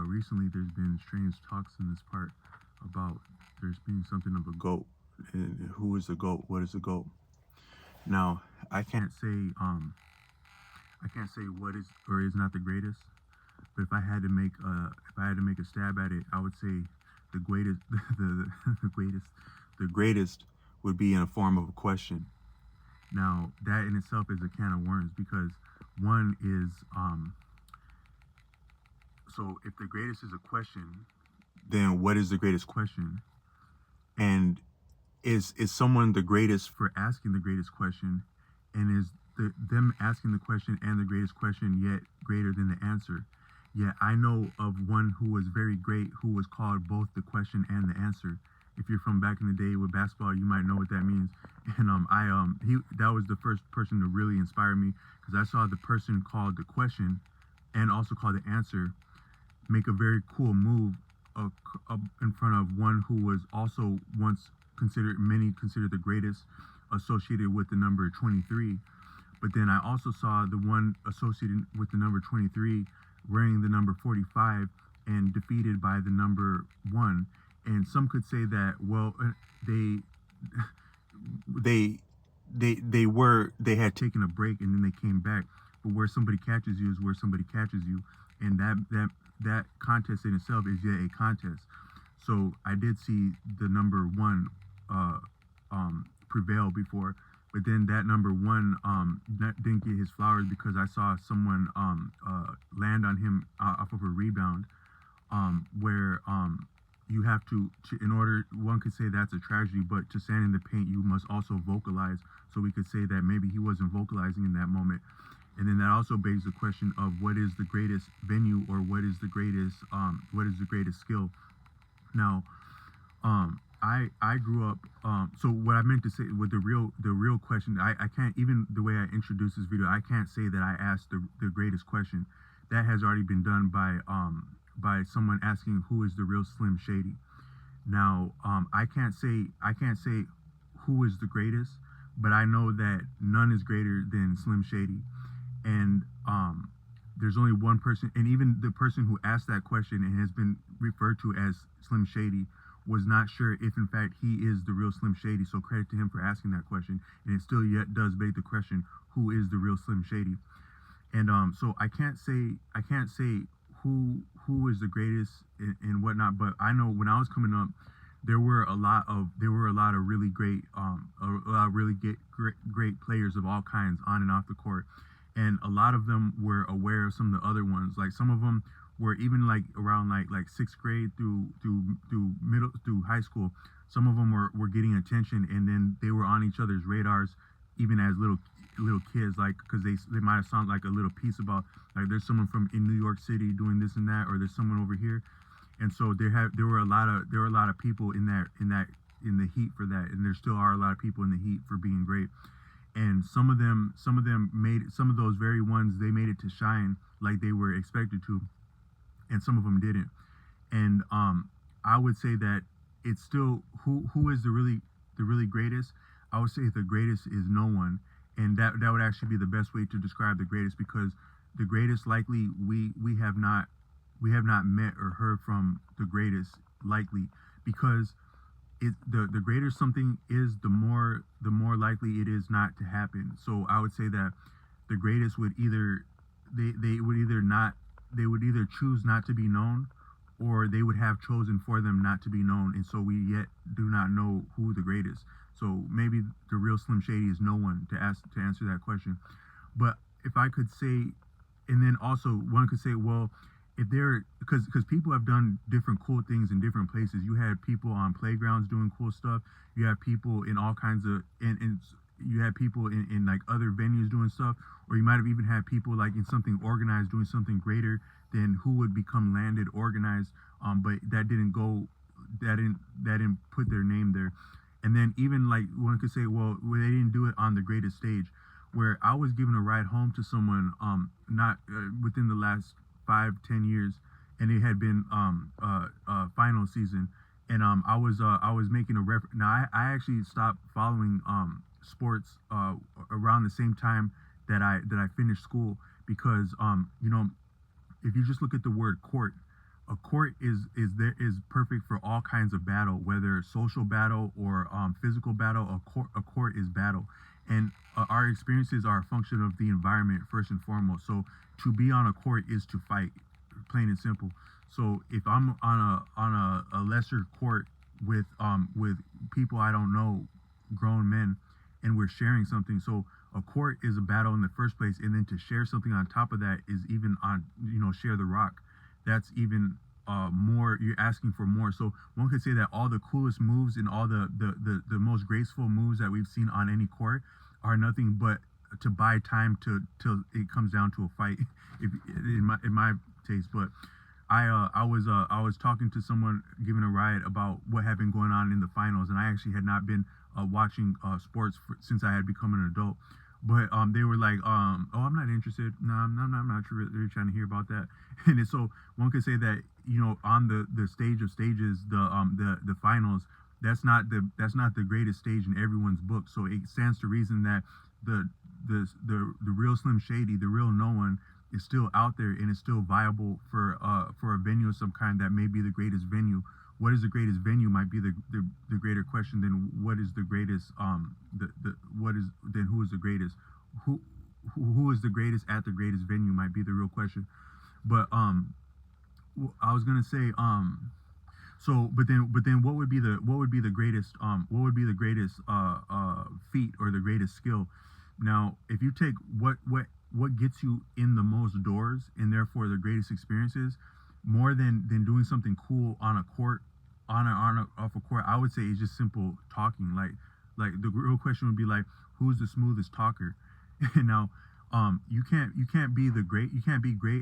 Recently there's been strange talks in this part about there's being something of a goat. And who is the goat? What is the goat? Now, I can't say I can't say what is or is not the greatest, but if I had to make a stab at it, I would say the greatest the greatest would be in a form of a question. Now, that in itself is a can of worms because one is so if the greatest is a question, then what is the greatest question? And is someone the greatest for asking the greatest question? And is them asking the question and the greatest question yet greater than the answer? Yet I know of one who was very great who was called both the question and the answer. If you're from back in the day with basketball, you might know what that means. And he that was the first person to really inspire me because I saw the person called the question and also called the answer make a very cool move uh, in front of one who was also once many considered the greatest, associated with the number 23. But then I also saw the one associated with the number 23 wearing the number 45 and defeated by the number 1. And some could say that, well, they they they had taken a break and then they came back. But where somebody catches you is where somebody catches you, and that contest in itself is yet a contest. So I did see the number 1 prevail before, but then that number 1 didn't get his flowers because I saw someone land on him off of a rebound, where you have in order, one could say that's a tragedy, but to stand in the paint, you must also vocalize. So we could say that maybe he wasn't vocalizing in that moment. And then that also begs the question of what is the greatest venue or what is the greatest skill. Now, I grew up. So what I meant to say with the real question, I can't, even the way I introduced this video, I can't say that I asked the greatest question. That has already been done by someone asking who is the real Slim Shady. Now, I can't say who is the greatest, but I know that none is greater than Slim Shady. And there's only one person, and even the person who asked that question and has been referred to as Slim Shady was not sure if in fact he is the real Slim Shady. So credit to him for asking that question. And it still yet does beg the question, who is the real Slim Shady? And so I can't say who is the greatest and whatnot, but I know when I was coming up, there were a lot of really great a lot of really great players of all kinds on and off the court, and a lot of them were aware of some of the other ones. Like some of them were even like around like sixth grade through high school. Some of them were getting attention, and then they were on each other's radars even as little kids, like because they might have sounded like a little piece about like there's someone from in New York City doing this and that, or there's someone over here. And so there were a lot of people in the heat for that, and there still are a lot of people in the heat for being great. And some of them made, some of those very ones, they made it to shine like they were expected to, and some of them didn't. And I would say that it's still who is the really greatest. I would say the greatest is no one, and that would actually be the best way to describe the greatest, because the greatest likely we have not met or heard from the greatest, likely, because the greater something is, the more likely it is not to happen. So I would say that the greatest would either they would either choose not to be known, or they would have chosen for them not to be known, and so we yet do not know who the greatest. So maybe the real Slim Shady is no one to answer that question. But if I could say, and then also one could say, well, if they're, because people have done different cool things in different places. You had people on playgrounds doing cool stuff. You have people in all kinds of, and you had people in like other venues doing stuff, or you might have even had people like in something organized doing something greater than who would become landed organized. But that didn't put their name there. And then even like one could say, well, they didn't do it on the greatest stage, where I was given a ride home to someone not within the last 5-10 years, and it had been final season, and I was making a reference. Now I actually stopped following sports around the same time that I finished school, because if you just look at the word court, a court is perfect for all kinds of battle, whether social battle or physical battle. A court is battle, and our experiences are a function of the environment first and foremost. So to be on a court is to fight, plain and simple. So if I'm on a lesser court with people I don't know, grown men, and we're sharing something. So a court is a battle in the first place, and then to share something on top of that is even on, share the rock. That's even more. You're asking for more. So one could say that all the coolest moves and all the most graceful moves that we've seen on any court are nothing but to buy time till it comes down to a fight, if in my taste. But I was talking to someone giving a ride about what had been going on in the finals, and I actually had not been watching sports since I had become an adult. But they were like, oh, I'm not interested. No, I'm not really trying to hear about that. And so one could say that, on the stage of stages, the finals, that's not the greatest stage in everyone's book. So it stands to reason that the real Slim-Shady, the real no one, is still out there and is still viable for a venue of some kind that may be the greatest venue. What is the greatest venue might be the greater question than what is the greatest who is the greatest, who is the greatest at the greatest venue might be the real question. But I was gonna say, so but then what would be the greatest feat or the greatest skill? Now if you take what gets you in the most doors and therefore the greatest experiences, more than doing something cool on a court, off a court, I would say it's just simple talking. Like the real question would be like, who's the smoothest talker? And now you can't be great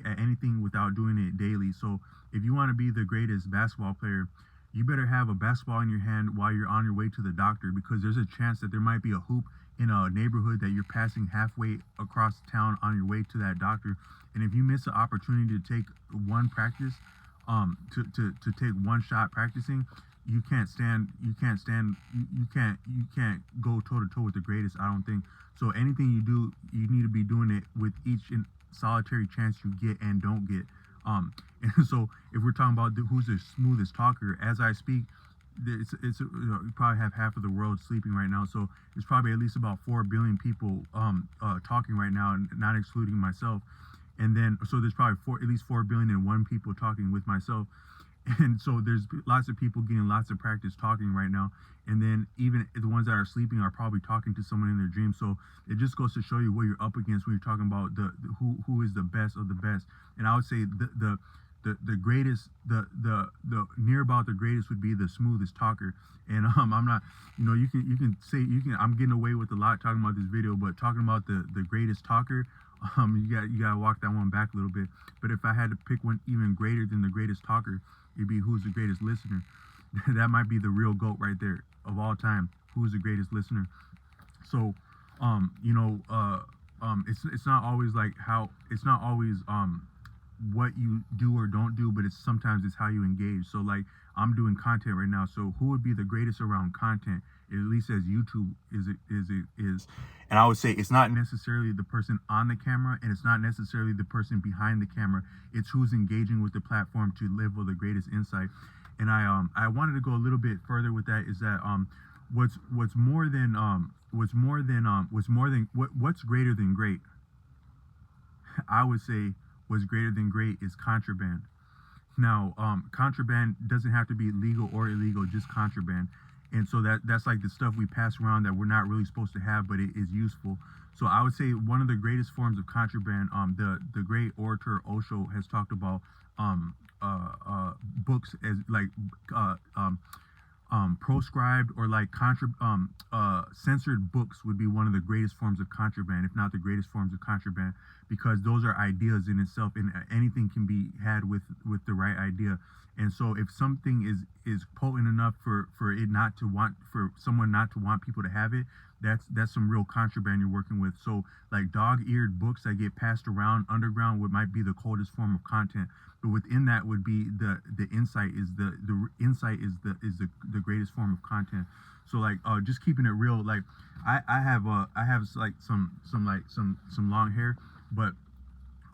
at anything without doing it daily. So if you want to be the greatest basketball player, you better have a basketball in your hand while you're on your way to the doctor, because there's a chance that there might be a hoop in a neighborhood that you're passing halfway across town on your way to that doctor. And if you miss the opportunity to take one practice, to take one shot practicing, you can't go toe to toe with the greatest, I don't think. So anything you do, you need to be doing it with each solitary chance you get and don't get. And so if we're talking about who's the smoothest talker, as I speak, you probably have half of the world sleeping right now. So there's probably at least about 4 billion people talking right now, and not excluding myself. And then so there's probably at least 4 billion and one people talking with myself. And so there's lots of people getting lots of practice talking right now. And then even the ones that are sleeping are probably talking to someone in their dreams. So it just goes to show you what you're up against when you're talking about who is the best of the best. And I would say the greatest, the near about the greatest would be the smoothest talker. And I'm not, you can say, I'm getting away with a lot talking about this video, but talking about the greatest talker, you gotta walk that one back a little bit. But if I had to pick one even greater than the greatest talker, it'd be who's the greatest listener. That might be the real GOAT right there of all time. Who's the greatest listener? So it's not always like how, it's not always what you do or don't do, but sometimes it's how you engage. So like I'm doing content right now, so who would be the greatest around content, at least as YouTube is. And I would say it's not necessarily the person on the camera, and it's not necessarily the person behind the camera. It's who's engaging with the platform to level the greatest insight. And I wanted to go a little bit further with that, is that what's greater than great, I would say what's greater than great is contraband. Now, contraband doesn't have to be legal or illegal, just contraband. And so that's like the stuff we pass around that we're not really supposed to have, but it is useful. So I would say one of the greatest forms of contraband, the great orator Osho has talked about books as like proscribed or like censored books would be one of the greatest forms of contraband, if not the greatest forms of contraband, because those are ideas in itself, and anything can be had with the right idea. And so if something is potent enough for someone not to want people to have it, that's some real contraband you're working with. So like dog-eared books that get passed around underground might be the coldest form of content, but within that would be the insight is the insight is the greatest form of content. So like just keeping it real, like I have like some long hair, but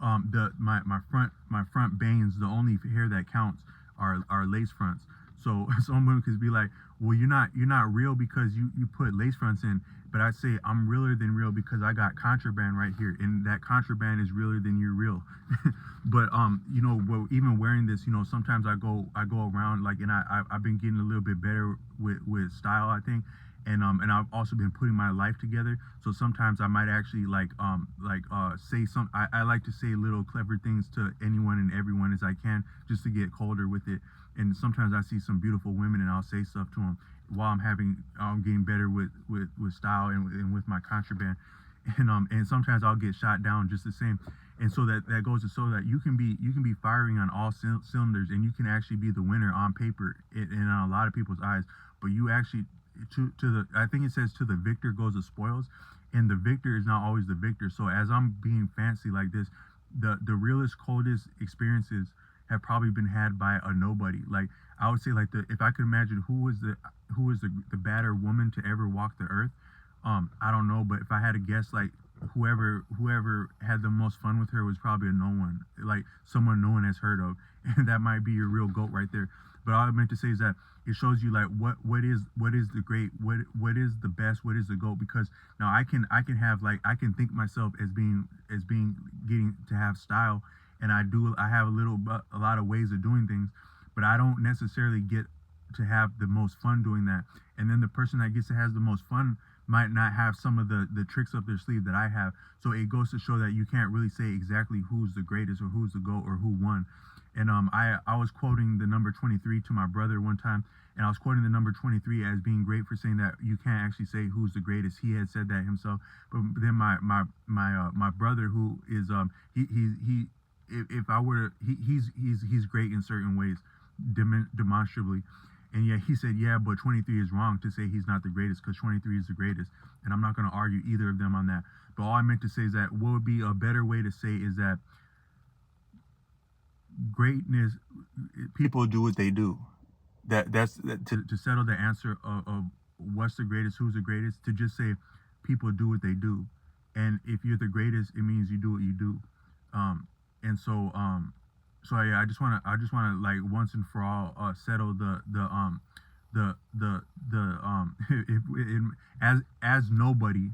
My front bangs, the only hair that counts are lace fronts. So someone could be like, well, you're not real because you put lace fronts in. But I say I'm realer than real because I got contraband right here, and that contraband is realer than you're real. But well, even wearing this, sometimes I go around like, and I've been getting a little bit better with style, I think. And I've also been putting my life together. So sometimes I might actually say some. I like to say little clever things to anyone and everyone as I can, just to get colder with it. And sometimes I see some beautiful women and I'll say stuff to them while I'm getting better with style and with my contraband. And sometimes I'll get shot down just the same. And so that goes to show that you can be firing on all cylinders, and you can actually be the winner on paper in a lot of people's eyes. But you actually, to the I think it says, to the victor goes the spoils, and the victor is not always the victor. So as I'm being fancy like this, the realest, coldest experiences have probably been had by a nobody. Like, I would say, like, if I could imagine who was the badder woman to ever walk the earth, I don't know, but if I had to guess, like, whoever had the most fun with her was probably a no one, like someone no one has heard of, and that might be your real goat right there. But all I meant to say is that it shows you, like, what is the great, what is the best, what is the goat. Because now I can have, like, I can think myself as being getting to have style, and I have a lot of ways of doing things, but I don't necessarily get to have the most fun doing that. And then the person that gets to have the most fun might not have some of the tricks up their sleeve that I have. So it goes to show that you can't really say exactly who's the greatest or who's the GOAT or who won. And I was quoting the number 23 to my brother one time, and I was quoting the number 23 as being great for saying that you can't actually say who's the greatest. He had said that himself. But then my brother, who is he if I were to, he's great in certain ways, demonstrably. And yet he said, yeah, but 23 is wrong to say he's not the greatest, because 23 is the greatest. And I'm not going to argue either of them on that. But all I meant to say is that what would be a better way to say is that greatness, people do what they do. To settle the answer of what's the greatest, who's the greatest, to just say people do what they do. And if you're the greatest, it means you do what you do. And so yeah, I just want to like, once and for all, settle the as nobody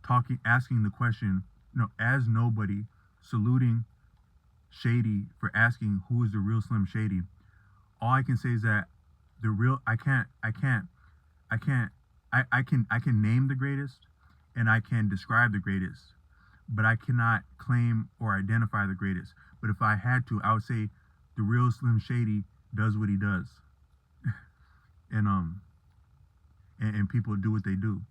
talking, asking the question, no, as nobody saluting Shady for asking who is the real Slim Shady. All I can say is that the real I can't I can name the greatest, and I can describe the greatest, but I cannot claim or identify the greatest. But if I had to, I would say the real Slim Shady does what he does, and people do what they do.